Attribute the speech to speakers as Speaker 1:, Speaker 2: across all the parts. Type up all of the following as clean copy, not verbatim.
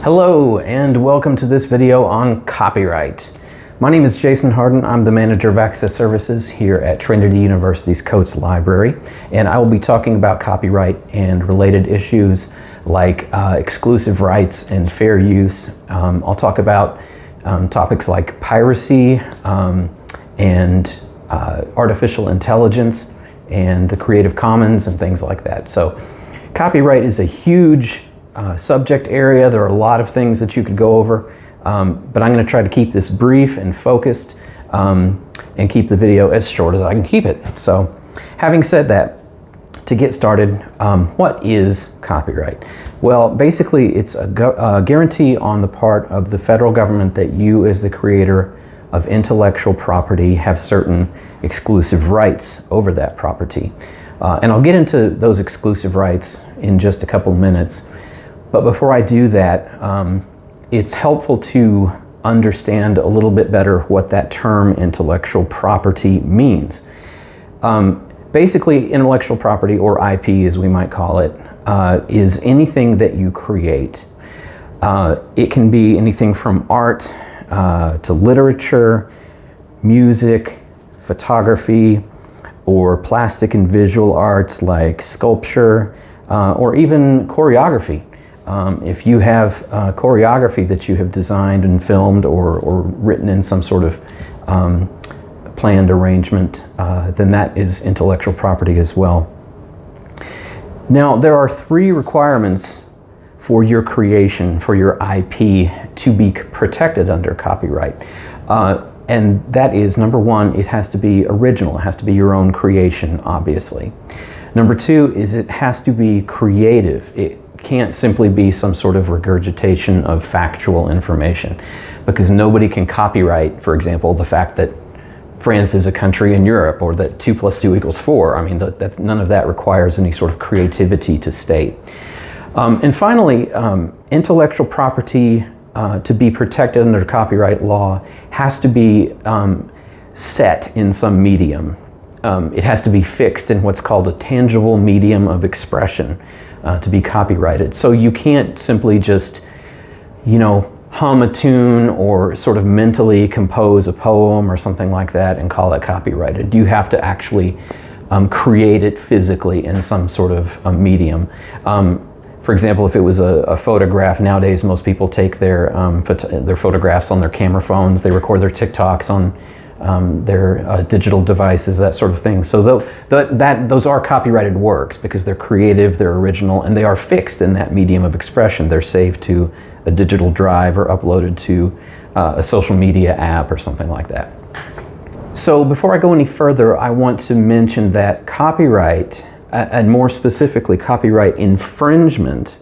Speaker 1: Hello and welcome to this video on copyright. My name is Jason Harden. I'm the Manager of Access Services here at Trinity University's Coates Library, and I will be talking about copyright and related issues like exclusive rights and fair use. I'll talk about topics like piracy and artificial intelligence and the Creative Commons and things like that. So copyright is a huge subject area. There are a lot of things that you could go over, but I'm going to try to keep this brief and focused and keep the video as short as I can keep it. So having said that, to get started, what is copyright? Well, basically it's a guarantee on the part of the federal government that you as the creator of intellectual property have certain exclusive rights over that property. And I'll get into those exclusive rights in just a couple minutes. But before I do that, it's helpful to understand a little bit better what that term intellectual property means. Basically, intellectual property, or IP as we might call it, is anything that you create. It can be anything from art to literature, music, photography, or plastic and visual arts like sculpture, or even choreography. If you have choreography that you have designed and filmed or written in some sort of planned arrangement, then that is intellectual property as well. Now, there are three requirements for your creation, for your IP, to be protected under copyright. And that is, number one, it has to be original. It has to be your own creation, obviously. Number two is it has to be creative. It can't simply be some sort of regurgitation of factual information, because nobody can copyright, for example, the fact that France is a country in Europe, or that 2 + 2 = 4. I mean, none of that requires any sort of creativity to state. And finally, intellectual property to be protected under copyright law has to be set in some medium. It has to be fixed in what's called a tangible medium of expression to be copyrighted. So you can't simply just, hum a tune or sort of mentally compose a poem or something like that and call it copyrighted. You have to actually create it physically in some sort of medium. For example, if it was a photograph, nowadays most people take their photographs on their camera phones, they record their TikToks on their digital devices, that sort of thing. So those are copyrighted works because they're creative, they're original, and they are fixed in that medium of expression. They're saved to a digital drive or uploaded to a social media app or something like that. So before I go any further, I want to mention that copyright, and more specifically copyright infringement,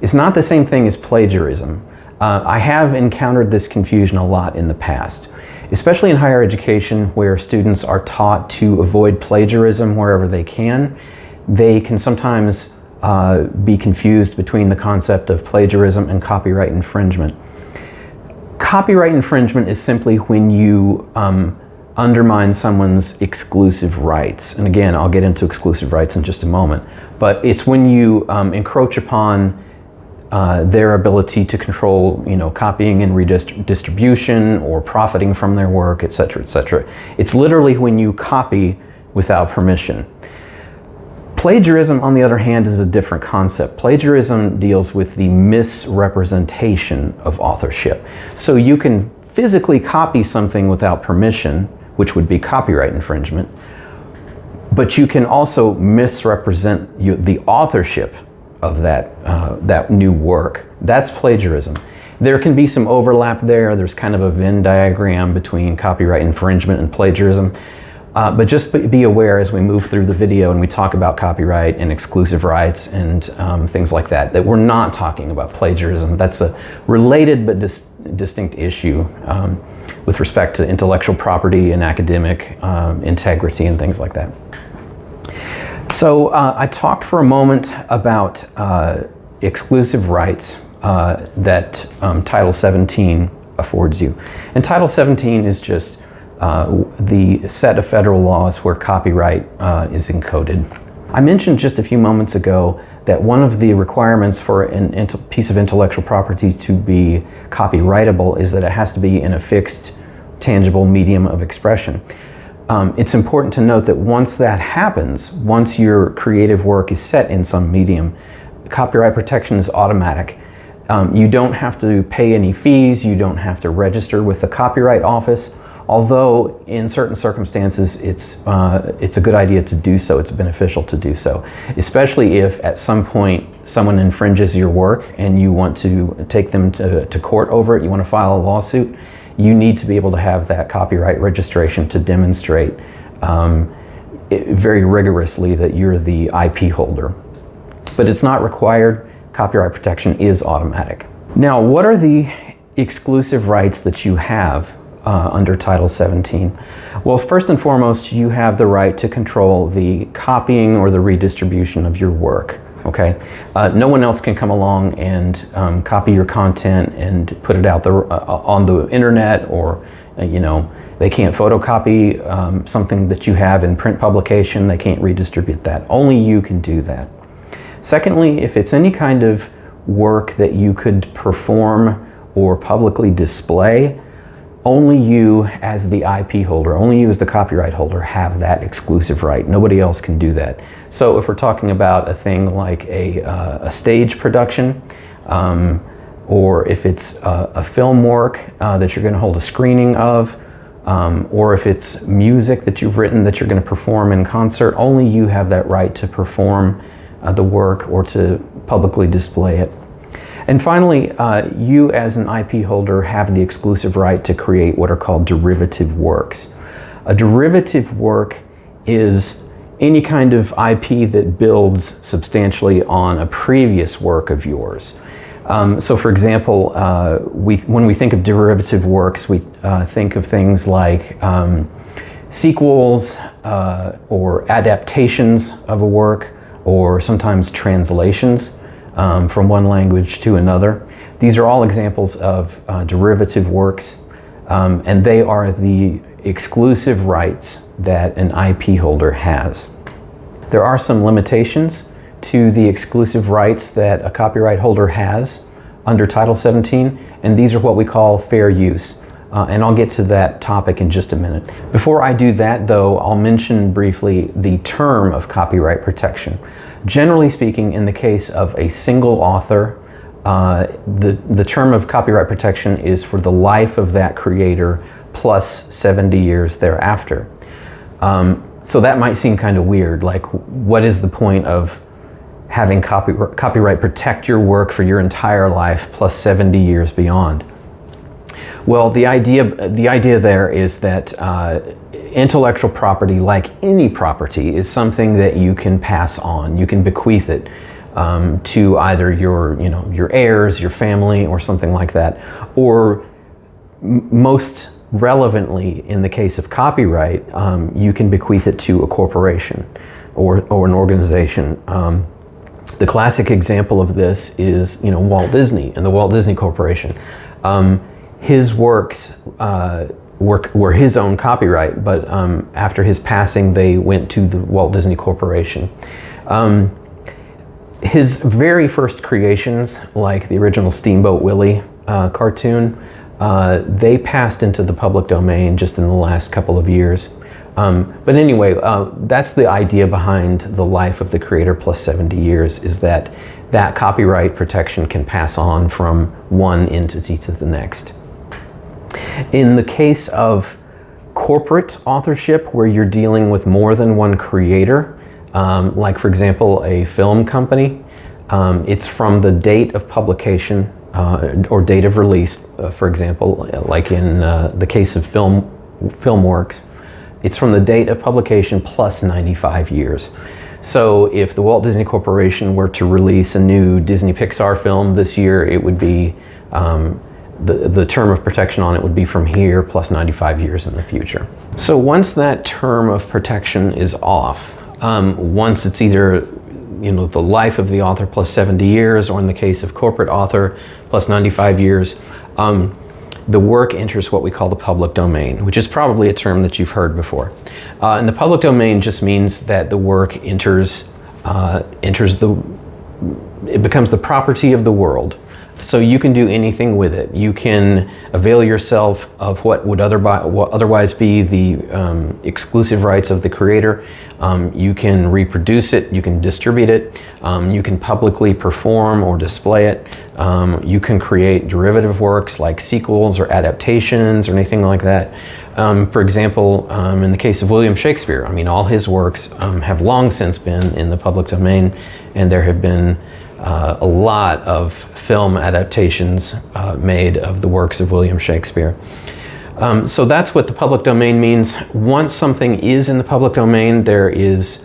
Speaker 1: is not the same thing as plagiarism. I have encountered this confusion a lot in the past, especially in higher education where students are taught to avoid plagiarism wherever they can. They can sometimes be confused between the concept of plagiarism and copyright infringement. Copyright infringement is simply when you undermine someone's exclusive rights. And again, I'll get into exclusive rights in just a moment. But it's when you encroach upon their ability to control, copying and redistribution or profiting from their work, etc., etc. It's literally when you copy without permission. Plagiarism, on the other hand, is a different concept. Plagiarism deals with the misrepresentation of authorship. So you can physically copy something without permission, which would be copyright infringement, but you can also misrepresent the authorship of that new work. That's plagiarism. There can be some overlap there. There's kind of a Venn diagram between copyright infringement and plagiarism. But just be aware as we move through the video and we talk about copyright and exclusive rights and things like that, that we're not talking about plagiarism. That's a related but distinct issue with respect to intellectual property and academic integrity and things like that. So I talked for a moment about exclusive rights that Title 17 affords you. And Title 17 is just the set of federal laws where copyright is encoded. I mentioned just a few moments ago that one of the requirements for a piece of intellectual property to be copyrightable is that it has to be in a fixed, tangible medium of expression. It's important to note that once that happens, once your creative work is set in some medium, copyright protection is automatic. You don't have to pay any fees, you don't have to register with the Copyright Office, although in certain circumstances it's a good idea to do so, it's beneficial to do so. Especially if at some point someone infringes your work and you want to take them to court over it, you want to file a lawsuit, you need to be able to have that copyright registration to demonstrate very rigorously that you're the IP holder. But it's not required. Copyright protection is automatic. Now, what are the exclusive rights that you have under Title 17? Well, first and foremost, you have the right to control the copying or the redistribution of your work. Okay, no one else can come along and copy your content and put it out there on the internet, or they can't photocopy something that you have in print publication. They can't redistribute that. Only you can do that. Secondly, if it's any kind of work that you could perform or publicly display, only you as the IP holder, only you as the copyright holder have that exclusive right. Nobody else can do that. So if we're talking about a thing like a stage production, or if it's a film work that you're going to hold a screening of, or if it's music that you've written that you're going to perform in concert, only you have that right to perform the work or to publicly display it. And finally, you as an IP holder have the exclusive right to create what are called derivative works. A derivative work is any kind of IP that builds substantially on a previous work of yours. So for example, when we think of derivative works, we think of things like sequels or adaptations of a work, or sometimes translations from one language to another. These are all examples of derivative works, and they are the exclusive rights that an IP holder has. There are some limitations to the exclusive rights that a copyright holder has under Title 17, and these are what we call fair use. And I'll get to that topic in just a minute. Before I do that, though, I'll mention briefly the term of copyright protection. Generally speaking, in the case of a single author, the term of copyright protection is for the life of that creator plus 70 years thereafter. So that might seem kind of weird, like what is the point of having copyright protect your work for your entire life plus 70 years beyond? Well, the idea there is that intellectual property, like any property, is something that you can pass on. You can bequeath it to either your heirs, your family, or something like that. Or most relevantly, in the case of copyright, you can bequeath it to a corporation or an organization. The classic example of this is Walt Disney and the Walt Disney Corporation. His works were his own copyright, but after his passing, they went to the Walt Disney Corporation. His very first creations, like the original Steamboat Willie cartoon, they passed into the public domain just in the last couple of years. But anyway, that's the idea behind the life of the creator plus 70 years, is that copyright protection can pass on from one entity to the next. In the case of corporate authorship, where you're dealing with more than one creator, like for example a film company, it's from the date of publication or date of release, for example, like in the case of film works, it's from the date of publication plus 95 years. So if the Walt Disney Corporation were to release a new Disney Pixar film this year, it would be the term of protection on it would be from here plus 95 years in the future. So once that term of protection is off, once it's either the life of the author plus 70 years, or in the case of corporate author plus 95 years, the work enters what we call the public domain, which is probably a term that you've heard before. And the public domain just means that the work enters it becomes the property of the world. So you can do anything with it. You can avail yourself of what would otherwise be the exclusive rights of the creator. You can reproduce it, you can distribute it, you can publicly perform or display it. You can create derivative works like sequels or adaptations or anything like that. For example, in the case of William Shakespeare, I mean, all his works have long since been in the public domain, and there have been a lot of film adaptations made of the works of William Shakespeare. So that's what the public domain means. Once something is in the public domain, there's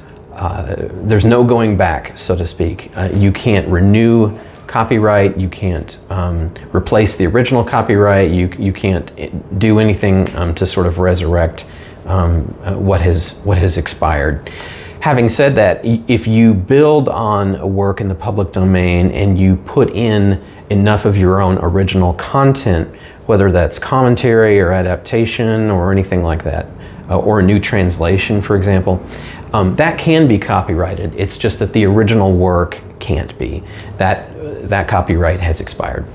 Speaker 1: no going back, so to speak. You can't renew copyright, you can't replace the original copyright, you can't do anything to sort of resurrect what has expired. Having said that, if you build on a work in the public domain and you put in enough of your own original content, whether that's commentary or adaptation or anything like that, or a new translation, for example, that can be copyrighted. It's just that the original work can't be. That copyright has expired.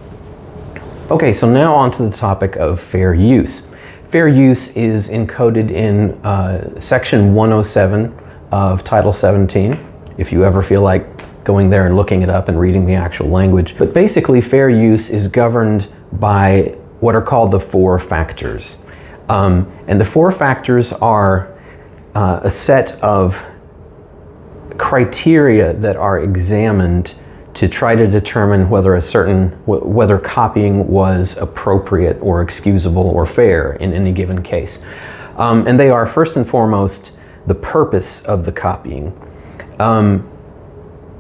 Speaker 1: Okay, so now on to the topic of fair use. Fair use is encoded in section 107 of Title 17, if you ever feel like going there and looking it up and reading the actual language. But basically, fair use is governed by what are called the four factors. And the four factors are a set of criteria that are examined to try to determine whether copying was appropriate or excusable or fair in any given case. And they are, first and foremost, the purpose of the copying.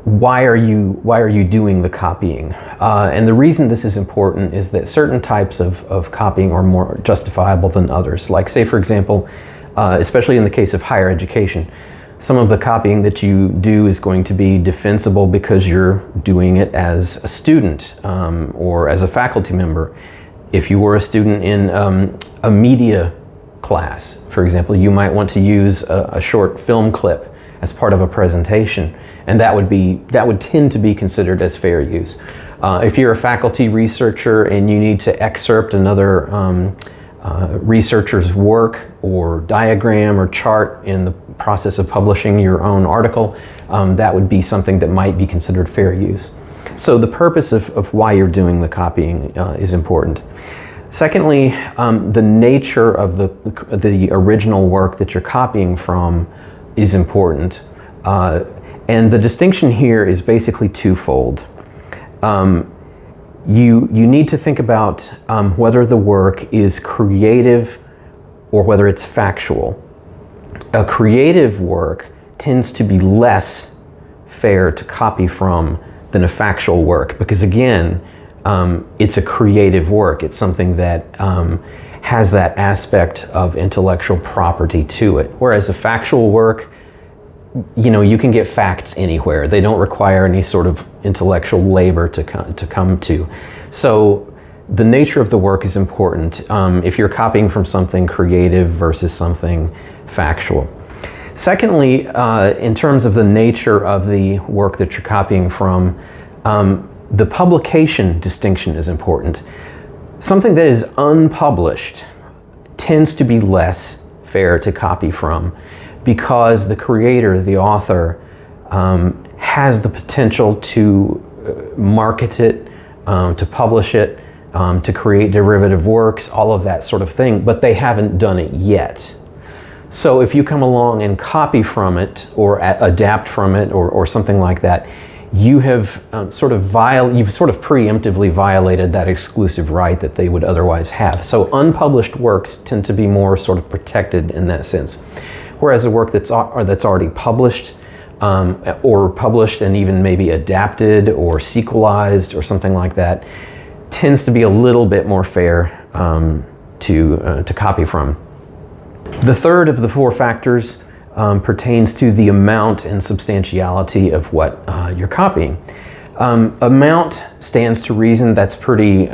Speaker 1: Why are you doing the copying? And the reason this is important is that certain types of copying are more justifiable than others. Like, say, for example, especially in the case of higher education, some of the copying that you do is going to be defensible because you're doing it as a student or as a faculty member. If you were a student in a media class, for example, you might want to use a short film clip as part of a presentation, and that would tend to be considered as fair use. If you're a faculty researcher and you need to excerpt another researcher's work or diagram or chart in the process of publishing your own article, that would be something that might be considered fair use. So the purpose of why you're doing the copying is important. Secondly, the nature of the original work that you're copying from is important. And the distinction here is basically twofold. You need to think about whether the work is creative or whether it's factual. A creative work tends to be less fair to copy from than a factual work, because again, it's a creative work. It's something that has that aspect of intellectual property to it. Whereas a factual work, you can get facts anywhere. They don't require any sort of intellectual labor to come to. So the nature of the work is important if you're copying from something creative versus something factual. Secondly, in terms of the nature of the work that you're copying from, the publication distinction is important. Something that is unpublished tends to be less fair to copy from because the creator, the author, has the potential to market it, to publish it, to create derivative works, all of that sort of thing, but they haven't done it yet. So if you come along and copy from it or adapt from it or something like that, you have sort of preemptively violated that exclusive right that they would otherwise have. So unpublished works tend to be more sort of protected in that sense. Whereas a work that's already published or published and even maybe adapted or sequelized or something like that tends to be a little bit more fair to copy from. The third of the four factors pertains to the amount and substantiality of what you're copying. Amount stands to reason. That's pretty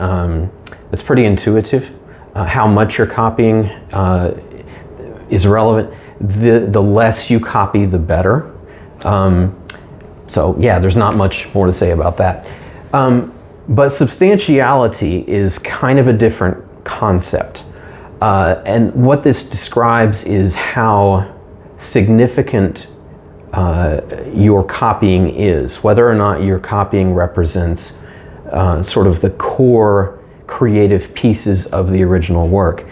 Speaker 1: intuitive. How much you're copying is relevant. The less you copy, the better. So yeah, there's not much more to say about that. But substantiality is kind of a different concept. And what this describes is how significant your copying is, whether or not your copying represents sort of the core creative pieces of the original work.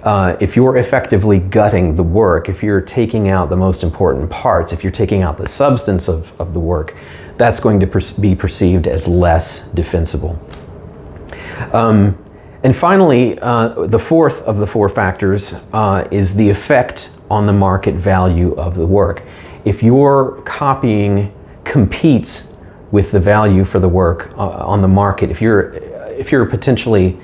Speaker 1: If you're effectively gutting the work, if you're taking out the most important parts, if you're taking out the substance of the work, that's going to be perceived as less defensible. And finally, the fourth of the four factors is the effect on the market value of the work. If your copying competes with the value for the work on the market, if you're potentially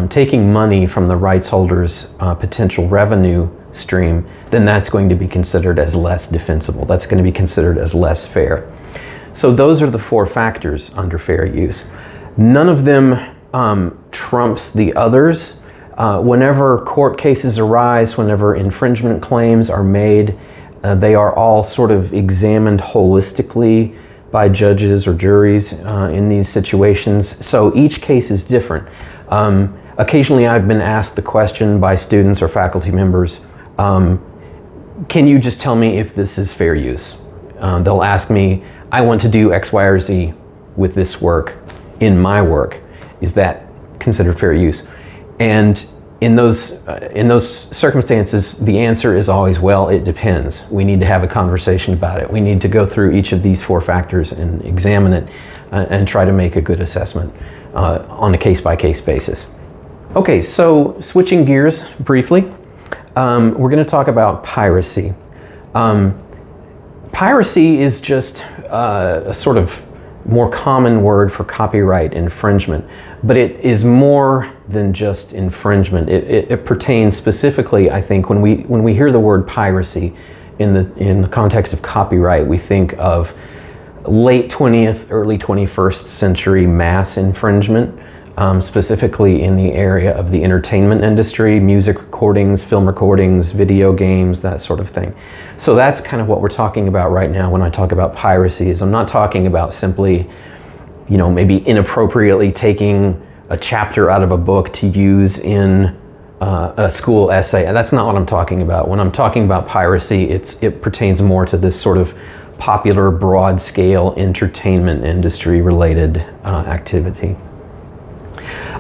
Speaker 1: taking money from the rights holder's potential revenue stream, then that's going to be considered as less defensible. That's going to be considered as less fair. So those are the four factors under fair use. None of them trumps the others. Whenever court cases arise, whenever infringement claims are made, they are all sort of examined holistically by judges or juries in these situations. So each case is different. Occasionally I've been asked the question by students or faculty members, can you just tell me if this is fair use? They'll ask me, I want to do X, Y, or Z with this work in my work. Is that considered fair use? And in those circumstances, the answer is always, well, it depends. We need to have a conversation about it. We need to go through each of these four factors and examine it and try to make a good assessment on a case-by-case basis. Okay, so switching gears briefly, we're going to talk about piracy. Piracy is just a sort of more common word for copyright infringement, but it is more than just infringement. It pertains specifically, I think, when we hear the word piracy in the context of copyright, we think of late 20th, early 21st century mass infringement, specifically in the area of the entertainment industry, music recordings, film recordings, video games, that sort of thing. So that's kind of what we're talking about right now when I talk about piracy. Is I'm not talking about simply, maybe inappropriately taking a chapter out of a book to use in a school essay. And that's not what I'm talking about. When I'm talking about piracy, it pertains more to this sort of popular, broad-scale entertainment industry-related activity.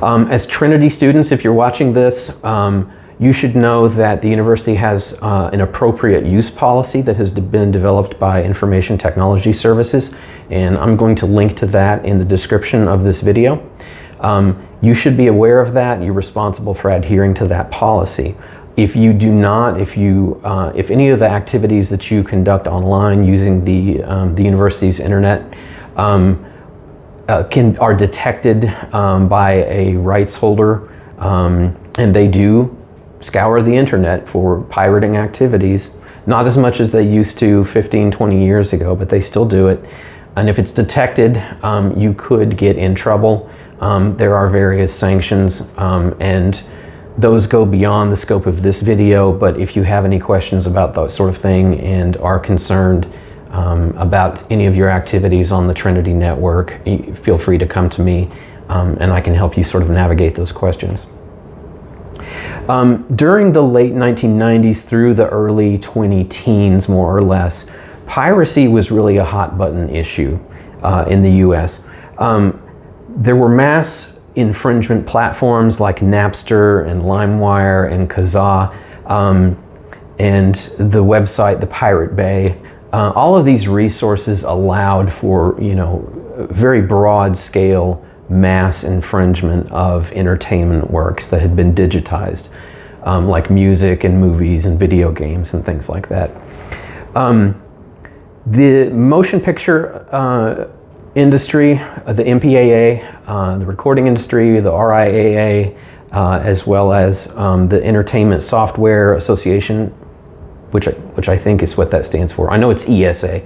Speaker 1: As Trinity students, if you're watching this, you should know that the university has an appropriate use policy that has been developed by Information Technology Services, and I'm going to link to that in the description of this video. You should be aware of that. You're responsible for adhering to that policy. If you do not, if any of the activities that you conduct online using the university's internet are detected by a rights holder, and they do scour the internet for pirating activities, not as much as they used to 15, 20 years ago, but they still do it. And if it's detected, you could get in trouble. There are various sanctions, and those go beyond the scope of this video, but if you have any questions about that sort of thing and are concerned about any of your activities on the Trinity network, feel free to come to me, and I can help you sort of navigate those questions. During the late 1990s through the early 2010s, more or less, piracy was really a hot button issue in the US. There were mass infringement platforms like Napster and LimeWire and Kazaa, and the website, the Pirate Bay. All of these resources allowed for, very broad scale mass infringement of entertainment works that had been digitized, like music and movies and video games and things like that. The motion picture industry, the MPAA, the recording industry, the RIAA, as well as the Entertainment Software Association, which I think is what that stands for. I know it's ESA.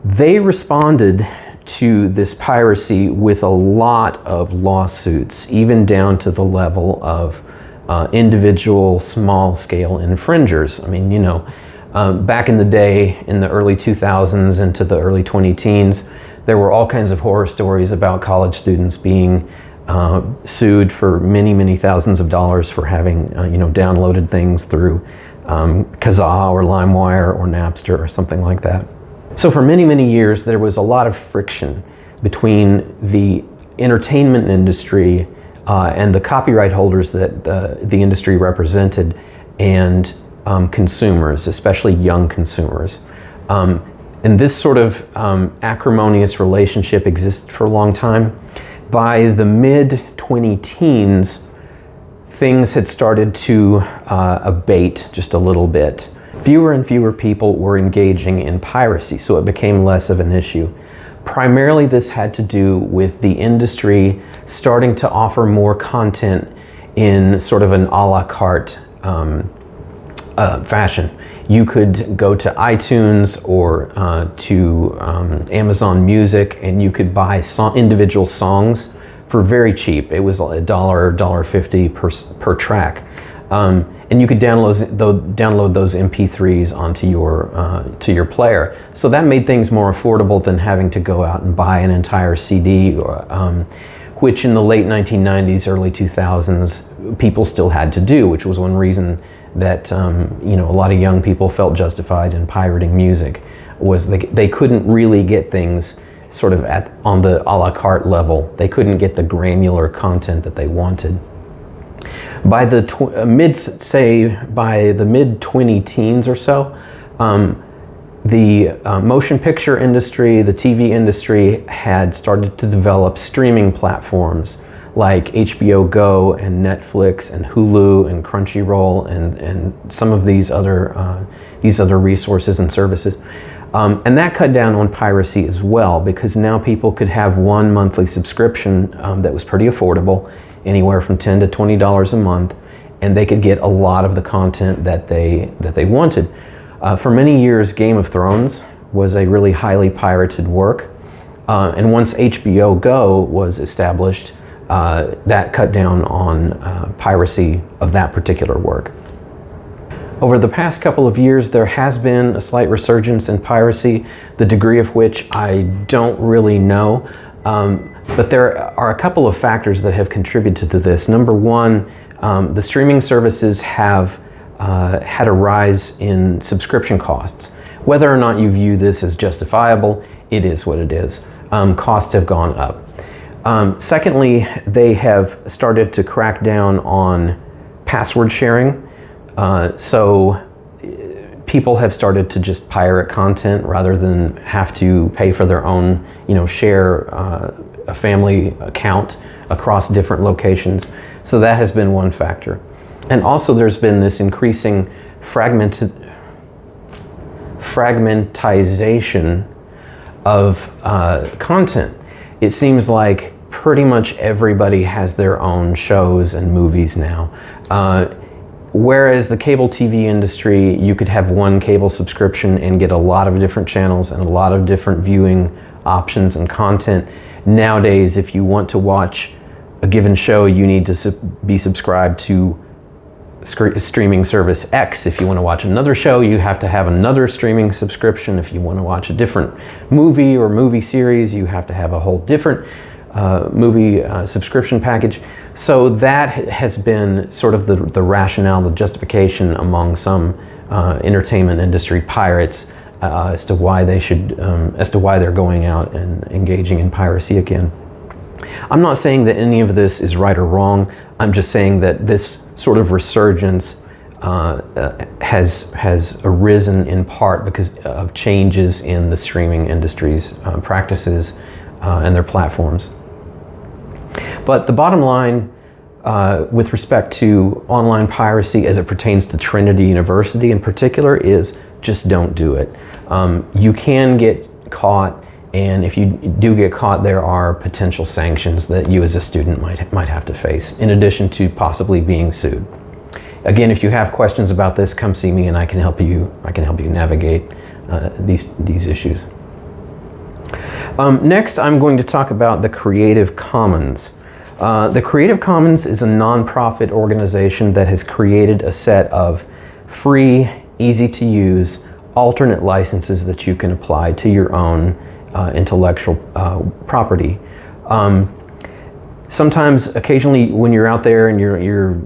Speaker 1: They responded to this piracy with a lot of lawsuits, even down to the level of individual small-scale infringers. I mean, Back in the day, in the early 2000s into the early 2010s, there were all kinds of horror stories about college students being sued for many, many thousands of dollars for having downloaded things through Kazaa or LimeWire or Napster or something like that. So for many, many years, there was a lot of friction between the entertainment industry and the copyright holders that the industry represented and consumers, especially young consumers. And this sort of acrimonious relationship existed for a long time. By the mid-2010s, things had started to abate just a little bit. Fewer and fewer people were engaging in piracy, so it became less of an issue. Primarily, this had to do with the industry starting to offer more content in sort of an a la carte fashion. You could go to iTunes or to Amazon Music, and you could buy individual songs for very cheap. It was $1 or $1.50 per track. And you could download those MP3s onto to your player. So that made things more affordable than having to go out and buy an entire CD, which in the late 1990s, early 2000s, people still had to do, which was one reason that a lot of young people felt justified in pirating music, was they couldn't really get things sort of on the a la carte level. They couldn't get the granular content that they wanted. By the mid-2010s or so, the motion picture industry, the TV industry had started to develop streaming platforms like HBO Go and Netflix and Hulu and Crunchyroll and some of these other resources and services. And that cut down on piracy as well, because now people could have one monthly subscription that was pretty affordable, anywhere from $10 to $20 a month, and they could get a lot of the content that they wanted. For many years, Game of Thrones was a really highly pirated work, and once HBO Go was established, that cut down on piracy of that particular work. Over the past couple of years, there has been a slight resurgence in piracy, the degree of which I don't really know, but there are a couple of factors that have contributed to this. Number one, the streaming services have had a rise in subscription costs. Whether or not you view this as justifiable, it is what it is. Costs have gone up. Secondly, they have started to crack down on password sharing. So people have started to just pirate content rather than have to pay for their own, share a family account across different locations. So that has been one factor. And also there's been this increasing fragmentization of content. It seems like pretty much everybody has their own shows and movies now. Whereas the cable TV industry, you could have one cable subscription and get a lot of different channels and a lot of different viewing options and content. Nowadays, if you want to watch a given show, you need to be subscribed to streaming service X. If you want to watch another show, you have to have another streaming subscription. If you want to watch a different movie or movie series, you have to have a whole different movie subscription package. So that has been sort of the rationale, the justification among some entertainment industry pirates as to why they're going out and engaging in piracy again. I'm not saying that any of this is right or wrong. I'm just saying that this sort of resurgence has arisen in part because of changes in the streaming industry's practices and their platforms. But the bottom line with respect to online piracy as it pertains to Trinity University in particular is just don't do it. You can get caught, and if you do get caught, there are potential sanctions that you as a student might have to face, in addition to possibly being sued. Again, if you have questions about this, come see me and I can help you navigate these issues. Next, I'm going to talk about the Creative Commons. The Creative Commons is a nonprofit organization that has created a set of free, easy to use, alternate licenses that you can apply to your own intellectual property. Sometimes, occasionally, when you're out there and you're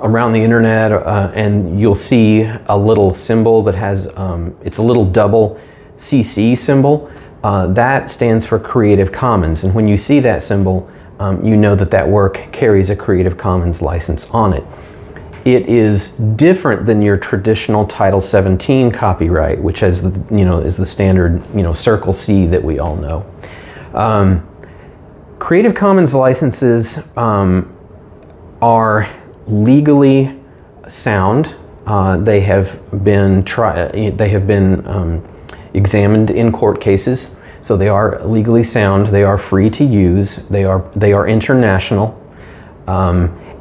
Speaker 1: around the internet, and you'll see a little symbol that has, it's a little double CC symbol. That stands for Creative Commons, and when you see that symbol, you know that that work carries a Creative Commons license on it. It is different than your traditional Title 17 copyright, which has the, is the standard, Circle C that we all know. Creative Commons licenses are legally sound. They have been examined in court cases, so they are legally sound. They are free to use. They are international.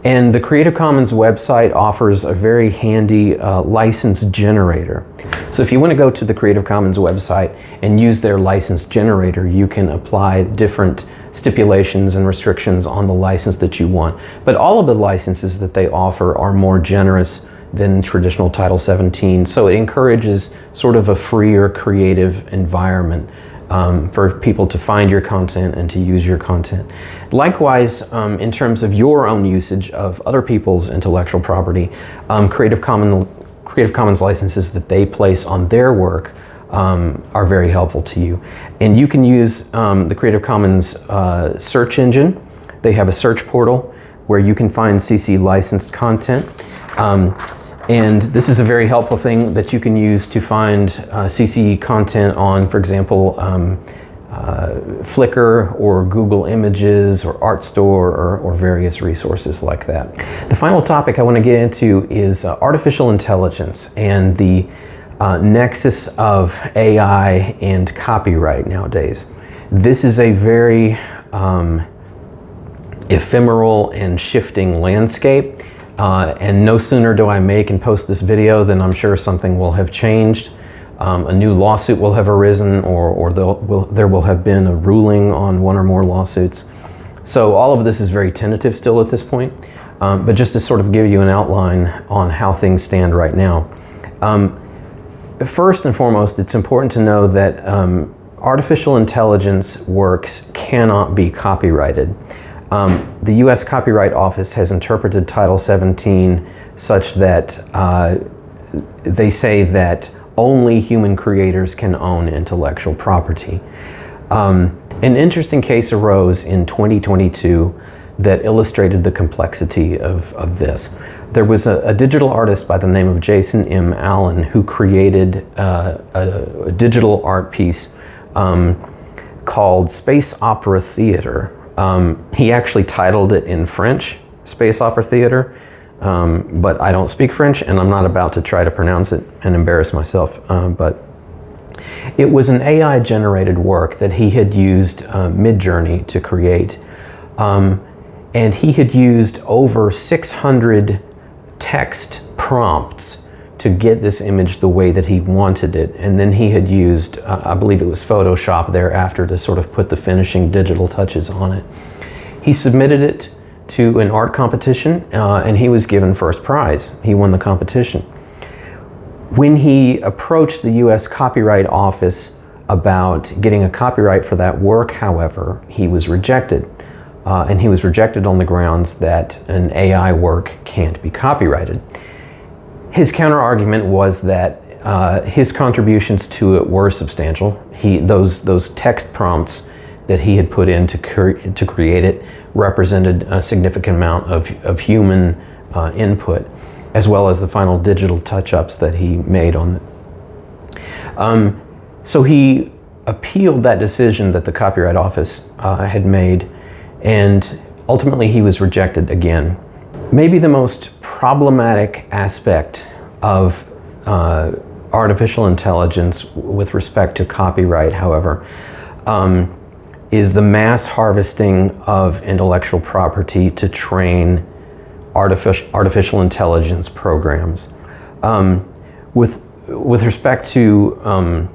Speaker 1: And the Creative Commons website offers a very handy license generator. So if you want to go to the Creative Commons website and use their license generator, you can apply different stipulations and restrictions on the license that you want. But all of the licenses that they offer are more generous than traditional Title 17, so it encourages sort of a freer, creative environment for people to find your content and to use your content. Likewise, in terms of your own usage of other people's intellectual property, Creative Commons licenses that they place on their work are very helpful to you. And you can use the Creative Commons search engine. They have a search portal where you can find CC licensed content. And this is a very helpful thing that you can use to find CC content on, for example, Flickr or Google Images or ArtStore or various resources like that. The final topic I want to get into is artificial intelligence and the nexus of AI and copyright nowadays. This is a very ephemeral and shifting landscape. And no sooner do I make and post this video than I'm sure something will have changed. A new lawsuit will have arisen, or there will have been a ruling on one or more lawsuits. So all of this is very tentative still at this point, but just to sort of give you an outline on how things stand right now. First and foremost, it's important to know that artificial intelligence works cannot be copyrighted. The U.S. Copyright Office has interpreted Title 17 such that they say that only human creators can own intellectual property. An interesting case arose in 2022 that illustrated the complexity of this. There was a digital artist by the name of Jason M. Allen who created a digital art piece called Space Opera Theater. He actually titled it in French, Space Opera Theater, but I don't speak French and I'm not about to try to pronounce it and embarrass myself, but it was an AI generated work that he had used Midjourney to create, and he had used over 600 text prompts to get this image the way that he wanted it, and then he had used, I believe it was Photoshop thereafter to sort of put the finishing digital touches on it. He submitted it to an art competition, and he was given first prize. He won the competition. When he approached the U.S. Copyright Office about getting a copyright for that work, however, he was rejected. And he was rejected on the grounds that an AI work can't be copyrighted. His counter-argument was that his contributions to it were substantial. Those text prompts that he had put in to create it represented a significant amount of human input, as well as the final digital touch-ups that he made on it. So he appealed that decision that the Copyright Office had made, and ultimately he was rejected again. Maybe the most problematic aspect of artificial intelligence with respect to copyright, however, is the mass harvesting of intellectual property to train artificial intelligence programs. With respect to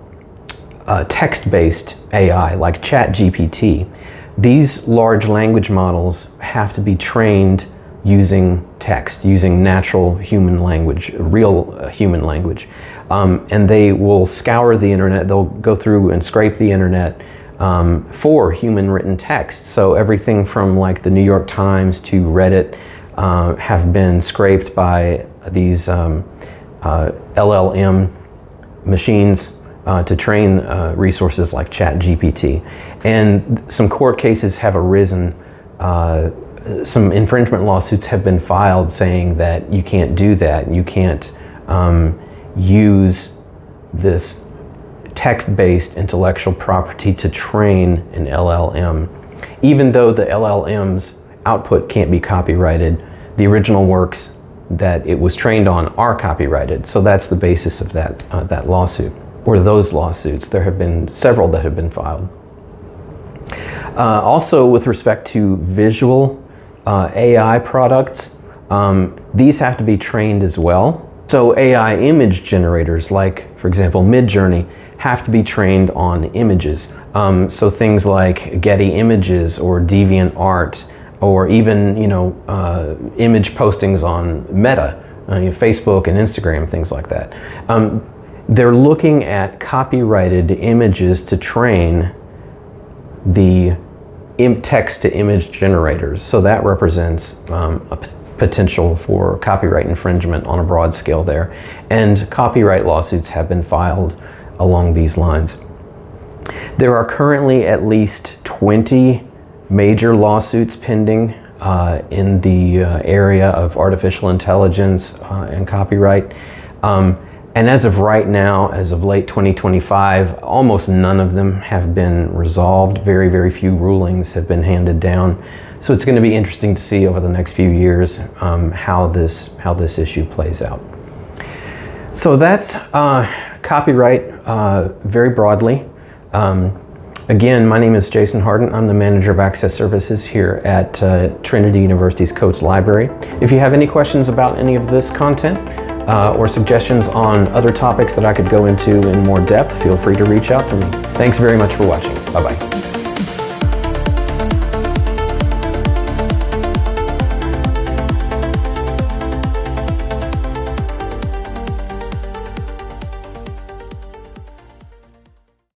Speaker 1: text-based AI like ChatGPT, these large language models have to be trained using text, using natural human language, real human language. And they will scour the internet, they'll go through and scrape the internet for human written text. So everything from like the New York Times to Reddit have been scraped by these LLM machines to train resources like ChatGPT. And some court cases have arisen, some infringement lawsuits have been filed saying that you can't do that. You can't use this text-based intellectual property to train an LLM. Even though the LLM's output can't be copyrighted, the original works that it was trained on are copyrighted. So that's the basis of that lawsuit, or those lawsuits. There have been several that have been filed. Also, with respect to visual AI products, these have to be trained as well. So AI image generators, like for example Midjourney, have to be trained on images. So things like Getty Images or DeviantArt, or even image postings on Meta, Facebook and Instagram, things like that. They're looking at copyrighted images to train the text-to-image generators. So that represents a potential for copyright infringement on a broad scale there. And copyright lawsuits have been filed along these lines. There are currently at least 20 major lawsuits pending in the area of artificial intelligence and copyright. And as of right now, as of late 2025, almost none of them have been resolved. Very, very few rulings have been handed down. So it's going to be interesting to see over the next few years how this issue plays out. So that's copyright very broadly. Again, my name is Jason Harden. I'm the Manager of Access Services here at Trinity University's Coates Library. If you have any questions about any of this content or suggestions on other topics that I could go into in more depth, feel free to reach out to me. Thanks very much for watching. Bye-bye.